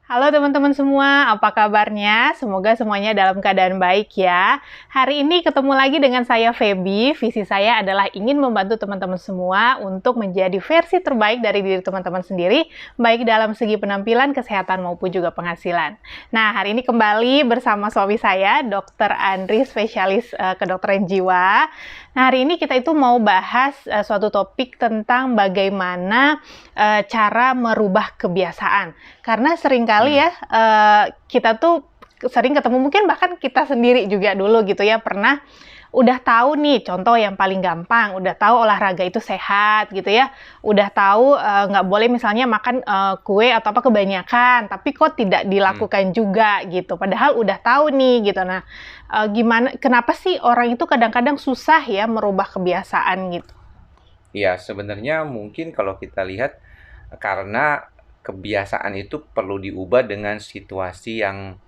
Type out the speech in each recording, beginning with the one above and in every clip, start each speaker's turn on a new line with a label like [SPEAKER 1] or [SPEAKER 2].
[SPEAKER 1] Halo teman-teman semua, apa kabarnya? Semoga semuanya dalam keadaan baik ya. Hari ini ketemu lagi dengan saya Feby. Visi saya adalah ingin membantu teman-teman semua untuk menjadi versi terbaik dari diri teman-teman sendiri, baik dalam segi penampilan, kesehatan maupun juga penghasilan. Nah, hari ini kembali bersama suami saya, Dr. Andri, spesialis kedokteran jiwa. Nah, hari ini kita itu mau bahas suatu topik tentang bagaimana cara merubah kebiasaan. Karena seringkali ya kita tuh sering ketemu, mungkin bahkan kita sendiri juga dulu gitu ya, pernah udah tahu nih, contoh yang paling gampang, udah tahu olahraga itu sehat gitu ya, udah tahu nggak boleh misalnya makan kue atau apa kebanyakan, tapi kok tidak dilakukan juga gitu, padahal udah tahu nih gitu. Nah, kenapa sih orang itu kadang-kadang susah ya merubah kebiasaan gitu?
[SPEAKER 2] Ya, sebenarnya mungkin kalau kita lihat karena kebiasaan itu perlu diubah dengan situasi yang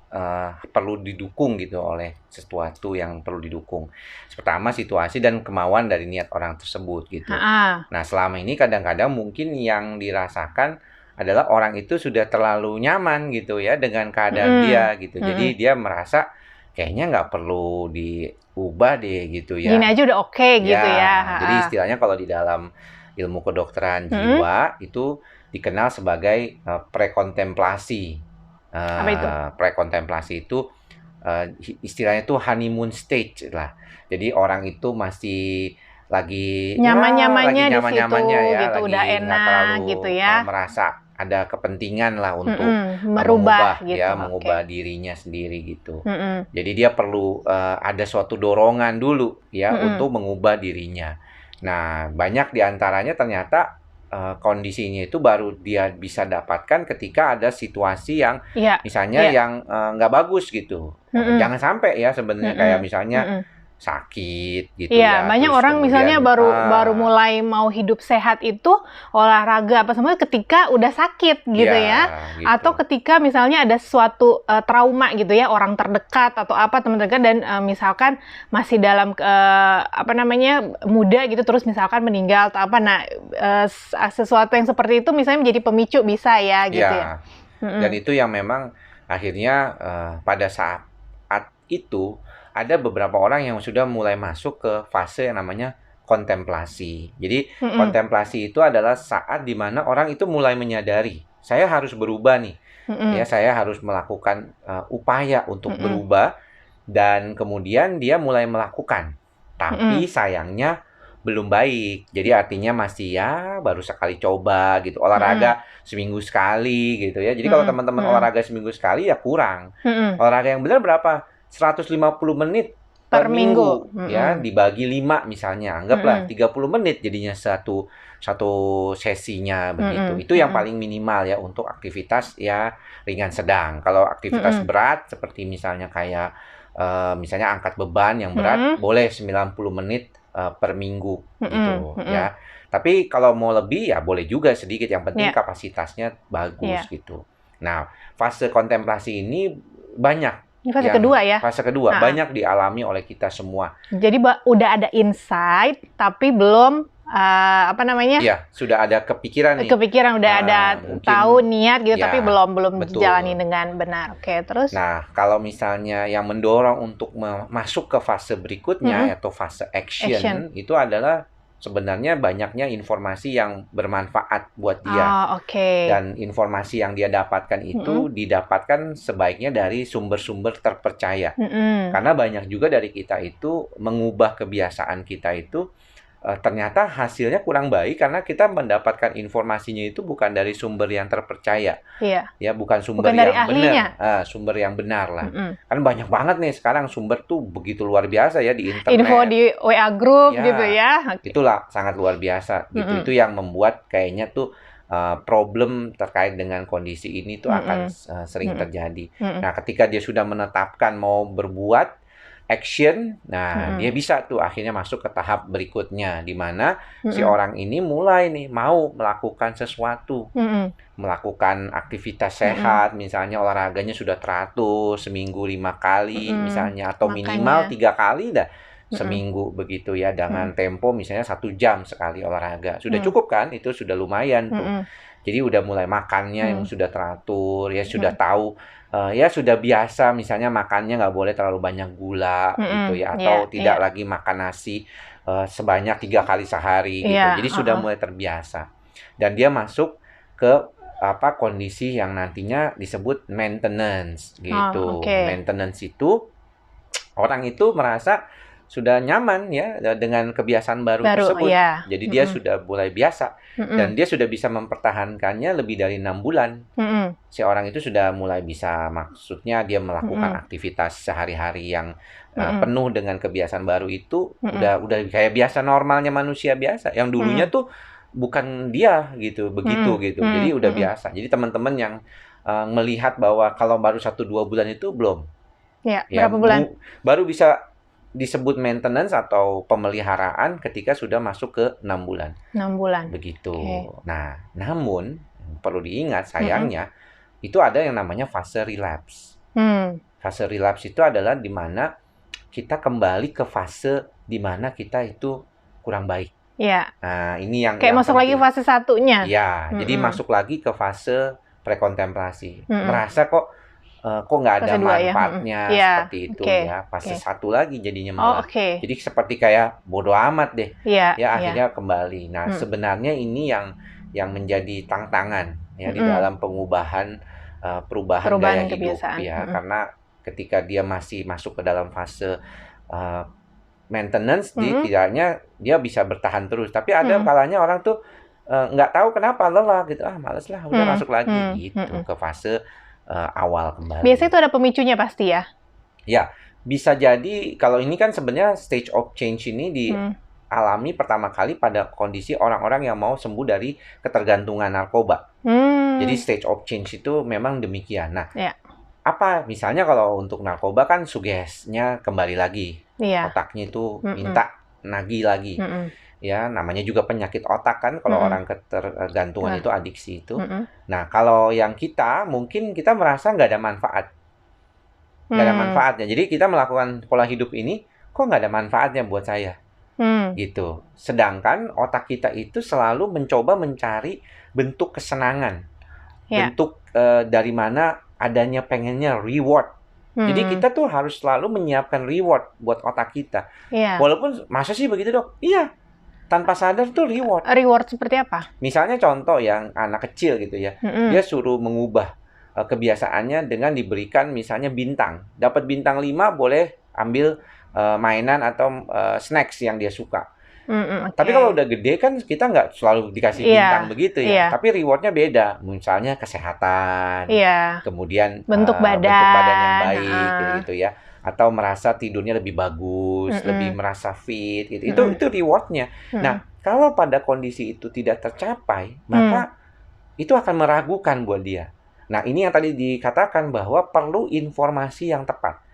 [SPEAKER 2] perlu didukung gitu oleh sesuatu yang perlu didukung. Pertama situasi dan kemauan dari niat orang tersebut gitu.
[SPEAKER 1] Ha.
[SPEAKER 2] Nah, selama ini kadang-kadang mungkin yang dirasakan adalah orang itu sudah terlalu nyaman gitu ya dengan keadaan dia gitu. Jadi dia merasa kayaknya nggak perlu diubah deh gitu
[SPEAKER 1] Gini
[SPEAKER 2] ya.
[SPEAKER 1] aja udah oke gitu ya.
[SPEAKER 2] Ya, jadi istilahnya kalau di dalam ilmu kedokteran jiwa itu dikenal sebagai prekontemplasi.
[SPEAKER 1] Apa itu?
[SPEAKER 2] Prekontemplasi itu istilahnya itu honeymoon stage lah. Jadi orang itu masih lagi
[SPEAKER 1] Nyaman-nyamannya di situ
[SPEAKER 2] nyaman-nyamannya ya,
[SPEAKER 1] gitu, udah
[SPEAKER 2] lagi nggak
[SPEAKER 1] enak gitu
[SPEAKER 2] terlalu
[SPEAKER 1] ya.
[SPEAKER 2] merasa ada kepentingan lah untuk
[SPEAKER 1] Merubah
[SPEAKER 2] mengubah
[SPEAKER 1] gitu,
[SPEAKER 2] ya,
[SPEAKER 1] oke.
[SPEAKER 2] mengubah dirinya sendiri gitu.
[SPEAKER 1] Mhm,
[SPEAKER 2] Jadi dia perlu ada suatu dorongan dulu ya
[SPEAKER 1] mhm.
[SPEAKER 2] untuk mengubah dirinya. Nah, banyak di antaranya ternyata kondisinya itu baru dia bisa dapatkan ketika ada situasi yang
[SPEAKER 1] Iya,
[SPEAKER 2] misalnya
[SPEAKER 1] iya.
[SPEAKER 2] yang nggak bagus gitu.
[SPEAKER 1] Mhm,
[SPEAKER 2] Jangan sampai ya sebenarnya kayak
[SPEAKER 1] mhm,
[SPEAKER 2] misalnya
[SPEAKER 1] mhm.
[SPEAKER 2] sakit gitu
[SPEAKER 1] Iya,
[SPEAKER 2] ya,
[SPEAKER 1] banyak
[SPEAKER 2] terus
[SPEAKER 1] orang misalnya
[SPEAKER 2] kemudian
[SPEAKER 1] baru mulai mau hidup sehat itu olahraga apa semua ketika udah sakit gitu
[SPEAKER 2] ya
[SPEAKER 1] ya.
[SPEAKER 2] gitu.
[SPEAKER 1] Atau ketika misalnya ada suatu trauma gitu ya, orang terdekat atau apa teman terdekat dan misalkan masih dalam apa namanya muda gitu terus misalkan meninggal atau apa. Nah, sesuatu yang seperti itu misalnya menjadi pemicu bisa ya gitu ya.
[SPEAKER 2] Ya, dan
[SPEAKER 1] Mhm.
[SPEAKER 2] itu yang memang akhirnya pada saat itu ada beberapa orang yang sudah mulai masuk ke fase yang namanya kontemplasi. Jadi
[SPEAKER 1] Mhm.
[SPEAKER 2] kontemplasi itu adalah saat di mana orang itu mulai menyadari, saya harus berubah nih. Ya,
[SPEAKER 1] Mhm.
[SPEAKER 2] saya harus melakukan upaya untuk
[SPEAKER 1] Mhm.
[SPEAKER 2] berubah dan kemudian dia mulai melakukan. Tapi
[SPEAKER 1] Mhm.
[SPEAKER 2] sayangnya belum baik. Jadi artinya masih ya baru sekali coba gitu.
[SPEAKER 1] Mhm.
[SPEAKER 2] Olahraga seminggu sekali gitu ya. Jadi kalau
[SPEAKER 1] Mhm.
[SPEAKER 2] teman-teman
[SPEAKER 1] Mhm.
[SPEAKER 2] olahraga seminggu sekali ya kurang.
[SPEAKER 1] Mhm.
[SPEAKER 2] Olahraga yang benar berapa? 150 menit
[SPEAKER 1] Per
[SPEAKER 2] per
[SPEAKER 1] minggu.
[SPEAKER 2] minggu ya,
[SPEAKER 1] Mhm.
[SPEAKER 2] dibagi 5 misalnya. Anggaplah
[SPEAKER 1] Mhm.
[SPEAKER 2] 30 menit jadinya satu satu sesinya begitu.
[SPEAKER 1] Mhm.
[SPEAKER 2] Itu yang
[SPEAKER 1] Mhm.
[SPEAKER 2] paling minimal ya untuk aktivitas ya ringan sedang. Kalau aktivitas
[SPEAKER 1] Mhm.
[SPEAKER 2] berat seperti misalnya kayak misalnya angkat beban yang berat
[SPEAKER 1] Mhm.
[SPEAKER 2] boleh 90 menit per minggu
[SPEAKER 1] Mhm.
[SPEAKER 2] gitu
[SPEAKER 1] Mhm.
[SPEAKER 2] ya. Tapi kalau mau lebih ya boleh juga sedikit, yang penting
[SPEAKER 1] Iya,
[SPEAKER 2] kapasitasnya bagus
[SPEAKER 1] iya.
[SPEAKER 2] gitu. Nah, fase kontemplasi ini banyak
[SPEAKER 1] Ini fase
[SPEAKER 2] yang
[SPEAKER 1] kedua ya?
[SPEAKER 2] fase kedua
[SPEAKER 1] Heeh.
[SPEAKER 2] banyak dialami oleh kita semua.
[SPEAKER 1] Jadi udah ada insight, tapi belum, apa namanya,
[SPEAKER 2] Iya, sudah ada kepikiran nih,
[SPEAKER 1] kepikiran, udah ada tahu
[SPEAKER 2] mungkin
[SPEAKER 1] niat gitu, tapi
[SPEAKER 2] ya
[SPEAKER 1] belum dijalani
[SPEAKER 2] betul.
[SPEAKER 1] dengan benar. Oke, terus?
[SPEAKER 2] Nah, kalau misalnya yang mendorong untuk masuk ke fase berikutnya
[SPEAKER 1] Mhm.
[SPEAKER 2] atau fase action
[SPEAKER 1] Action.
[SPEAKER 2] itu adalah sebenarnya banyaknya informasi yang bermanfaat buat dia.
[SPEAKER 1] Oh, oke.
[SPEAKER 2] Dan informasi yang dia dapatkan itu
[SPEAKER 1] Mhm.
[SPEAKER 2] didapatkan sebaiknya dari sumber-sumber terpercaya.
[SPEAKER 1] Mhm.
[SPEAKER 2] Karena banyak juga dari kita itu mengubah kebiasaan kita itu ternyata hasilnya kurang baik karena kita mendapatkan informasinya itu bukan dari sumber yang terpercaya.
[SPEAKER 1] Iya.
[SPEAKER 2] Ya, bukan sumber
[SPEAKER 1] Bukan dari
[SPEAKER 2] yang benar,
[SPEAKER 1] ahlinya?
[SPEAKER 2] sumber yang benar lah.
[SPEAKER 1] Mhm.
[SPEAKER 2] Kan banyak banget nih sekarang sumber tuh begitu luar biasa ya di
[SPEAKER 1] Info
[SPEAKER 2] internet.
[SPEAKER 1] di WA group gitu
[SPEAKER 2] Ya,
[SPEAKER 1] ya? Oke.
[SPEAKER 2] itulah sangat luar biasa gitu. Itu
[SPEAKER 1] Mhm.
[SPEAKER 2] yang membuat kayaknya tuh problem terkait dengan kondisi ini tuh akan
[SPEAKER 1] Mhm.
[SPEAKER 2] sering
[SPEAKER 1] Mhm.
[SPEAKER 2] terjadi.
[SPEAKER 1] Mhm.
[SPEAKER 2] Nah, ketika dia sudah menetapkan mau berbuat action, nah dia
[SPEAKER 1] Mhm.
[SPEAKER 2] bisa tuh akhirnya masuk ke tahap berikutnya di mana si
[SPEAKER 1] Mhm.
[SPEAKER 2] orang ini mulai nih mau melakukan sesuatu,
[SPEAKER 1] Mhm.
[SPEAKER 2] melakukan aktivitas
[SPEAKER 1] Mhm.
[SPEAKER 2] sehat, misalnya olahraganya sudah teratur seminggu 5 kali
[SPEAKER 1] Mhm.
[SPEAKER 2] misalnya atau minimal
[SPEAKER 1] Makanya.
[SPEAKER 2] 3 kali dah. seminggu begitu ya, dengan tempo misalnya 1 jam sekali olahraga. Sudah cukup kan? Itu sudah lumayan tuh. Jadi udah mulai makannya yang sudah teratur, ya sudah tahu, ya sudah biasa misalnya makannya nggak boleh terlalu banyak gula gitu ya, atau tidak lagi makan nasi sebanyak 3 kali sehari gitu. Jadi sudah mulai terbiasa. Dan dia masuk ke kondisi yang nantinya disebut maintenance gitu. Maintenance itu orang itu merasa sudah nyaman ya dengan kebiasaan baru tersebut. Jadi dia sudah mulai biasa dan dia sudah bisa mempertahankannya lebih dari 6 bulan. Si orang itu sudah mulai bisa, maksudnya dia melakukan aktivitas sehari-hari yang penuh dengan kebiasaan baru itu udah kayak biasa normalnya manusia biasa. Yang dulunya tuh bukan dia gitu, begitu gitu. Jadi udah biasa. Jadi teman-teman yang melihat bahwa kalau baru 1-2 bulan itu belum.
[SPEAKER 1] Ya, berapa bulan?
[SPEAKER 2] Baru bisa disebut maintenance atau pemeliharaan ketika sudah masuk ke 6 bulan.
[SPEAKER 1] 6 bulan.
[SPEAKER 2] Begitu. Nah, namun perlu diingat sayangnya itu ada yang namanya fase relapse. Fase relapse itu adalah di mana kita kembali ke fase di mana kita itu kurang baik.
[SPEAKER 1] Iya.
[SPEAKER 2] Nah, ini yang
[SPEAKER 1] kayak masuk
[SPEAKER 2] penting.
[SPEAKER 1] lagi fase 1-nya.
[SPEAKER 2] Ya, jadi masuk lagi ke fase prekontemplasi. Merasa kok nggak ada manfaatnya seperti itu ya. Fase 1 lagi jadinya malah. Jadi seperti kayak bodo amat deh. Akhirnya kembali. Nah, sebenarnya ini yang menjadi tantangan ya di dalam pengubahan perubahan gaya hidup ya. Karena ketika dia masih masuk ke dalam fase maintenance, tidaknya dia bisa bertahan terus. Tapi ada kalanya orang tuh nggak tahu kenapa lelah gitu. Males lah, udah masuk lagi gitu ke fase awal kembali.
[SPEAKER 1] Biasanya itu ada pemicunya pasti ya?
[SPEAKER 2] Ya, bisa jadi kalau ini kan sebenarnya stage of change ini dialami pertama kali pada kondisi orang-orang yang mau sembuh dari ketergantungan narkoba. Jadi stage of change itu memang demikian. Nah, apa misalnya kalau untuk narkoba kan sugestinya kembali lagi. Otaknya itu minta nagih lagi. Ya, namanya juga penyakit otak kan kalau orang ketergantungan itu adiksi itu. Nah, kalau yang kita mungkin kita merasa nggak ada manfaat. Nggak ada manfaatnya. Jadi kita melakukan pola hidup ini kok nggak ada manfaatnya buat saya. Gitu. Sedangkan otak kita itu selalu mencoba mencari bentuk kesenangan. Bentuk dari mana adanya pengennya reward. Jadi kita tuh harus selalu menyiapkan reward buat otak kita. Walaupun masa sih begitu dok? Iya. Tanpa sadar tuh reward.
[SPEAKER 1] Reward seperti apa?
[SPEAKER 2] Misalnya contoh yang anak kecil gitu ya. Dia suruh mengubah kebiasaannya dengan diberikan misalnya bintang. Dapat bintang 5 boleh ambil mainan atau snacks yang dia suka. Tapi kalau udah gede kan kita nggak selalu dikasih bintang begitu ya. Tapi rewardnya beda. Misalnya kesehatan. Kemudian bentuk badan yang baik gitu ya. Atau merasa tidurnya lebih bagus, lebih merasa fit gitu. Itu rewardnya. Nah, kalau pada kondisi itu tidak tercapai, maka itu akan meragukan buat dia. Nah, ini yang tadi dikatakan bahwa perlu informasi yang tepat.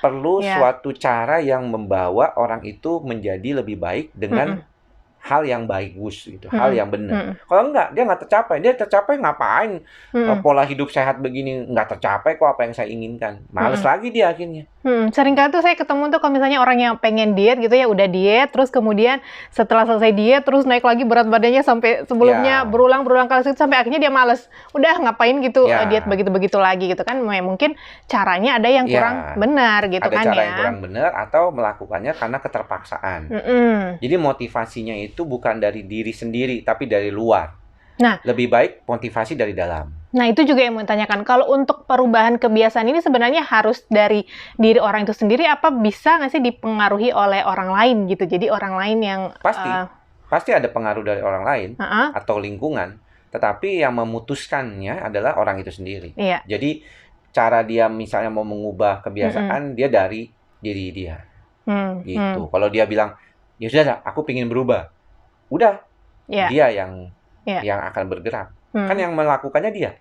[SPEAKER 2] Perlu suatu cara yang membawa orang itu menjadi lebih baik dengan hal yang bagus gitu, hal yang benar. Kalau enggak, dia nggak tercapai. Dia tercapai ngapain? Pola hidup sehat begini nggak tercapai kok apa yang saya inginkan. Males lagi dia akhirnya.
[SPEAKER 1] Seringkali tuh saya ketemu tuh kalau misalnya orang yang pengen diet gitu ya, udah diet, terus kemudian setelah selesai diet, terus naik lagi berat badannya sampai sebelumnya berulang-berulang kali sampai akhirnya dia males. Udah ngapain gitu diet begitu-begitu lagi gitu kan. Mungkin caranya ada yang kurang benar gitu kan ya. Ada
[SPEAKER 2] cara yang kurang benar atau melakukannya karena keterpaksaan. Jadi motivasinya itu bukan dari diri sendiri, tapi dari luar.
[SPEAKER 1] Nah,
[SPEAKER 2] lebih baik motivasi dari dalam.
[SPEAKER 1] Nah, itu juga yang mau tanyakan. Kalau untuk perubahan kebiasaan ini sebenarnya harus dari diri orang itu sendiri, apa bisa nggak sih dipengaruhi oleh orang lain gitu? Jadi orang lain yang...
[SPEAKER 2] Pasti ada pengaruh dari orang lain atau lingkungan. Tetapi yang memutuskannya adalah orang itu sendiri. Jadi cara dia misalnya mau mengubah kebiasaan, dia dari diri dia. Gitu. Kalau dia bilang, ya sudah, aku pengen berubah. Udah, dia yang akan bergerak. Kan yang melakukannya dia.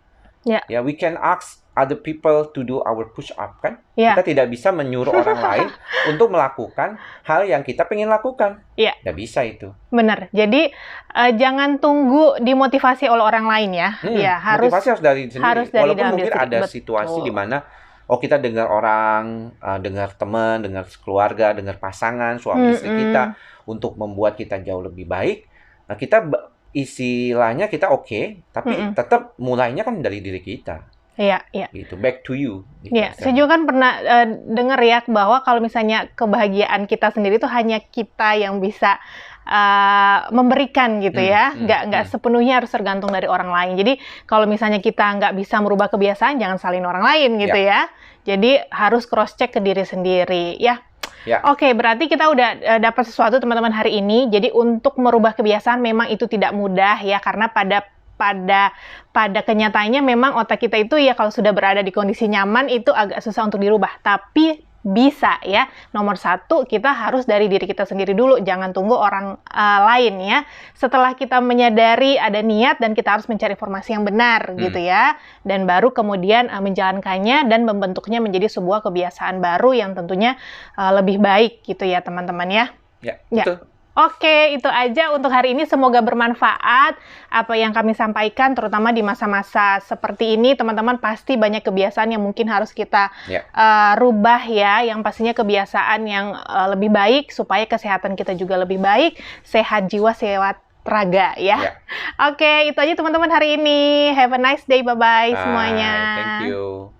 [SPEAKER 2] Ya, we can ask other people to do our push up kan. Kita tidak bisa menyuruh orang lain untuk melakukan hal yang kita pengen lakukan. Nggak bisa itu.
[SPEAKER 1] Benar. Jadi jangan tunggu dimotivasi oleh orang lain ya.
[SPEAKER 2] Motivasi harus dari sendiri. Walaupun mungkin ada situasi di mana oh kita dengar orang, dengar teman, dengar keluarga, dengar pasangan, suami istri kita untuk membuat kita jauh lebih baik. Nah, istilahnya kita oke, tapi tetap mulainya kan dari diri kita.
[SPEAKER 1] Iya, iya.
[SPEAKER 2] Gitu, back to you. Gitu,
[SPEAKER 1] Iya, saya juga kan pernah dengar ya bahwa kalau misalnya kebahagiaan kita sendiri itu hanya kita yang bisa memberikan gitu ya, nggak sepenuhnya harus tergantung dari orang lain. Jadi kalau misalnya kita nggak bisa merubah kebiasaan, jangan salin orang lain gitu ya. Jadi harus cross check ke diri sendiri ya. Oke, berarti kita udah dapat sesuatu teman-teman hari ini. Jadi untuk merubah kebiasaan memang itu tidak mudah ya, karena pada kenyataannya memang otak kita itu ya kalau sudah berada di kondisi nyaman itu agak susah untuk dirubah. Tapi bisa ya. Nomor satu, kita harus dari diri kita sendiri dulu, jangan tunggu orang lain ya. Setelah kita menyadari ada niat dan kita harus mencari informasi yang benar gitu ya, dan baru kemudian menjalankannya dan membentuknya menjadi sebuah kebiasaan baru yang tentunya lebih baik gitu ya teman-teman ya.
[SPEAKER 2] Ya, betul.
[SPEAKER 1] Oke, itu aja untuk hari ini. Semoga bermanfaat apa yang kami sampaikan, terutama di masa-masa seperti ini. Teman-teman pasti banyak kebiasaan yang mungkin harus kita rubah ya. Yang pastinya kebiasaan yang lebih baik supaya kesehatan kita juga lebih baik. Sehat jiwa, sehat raga ya. Oke, itu aja teman-teman hari ini. Have a nice day. Bye-bye semuanya.
[SPEAKER 2] Thank you.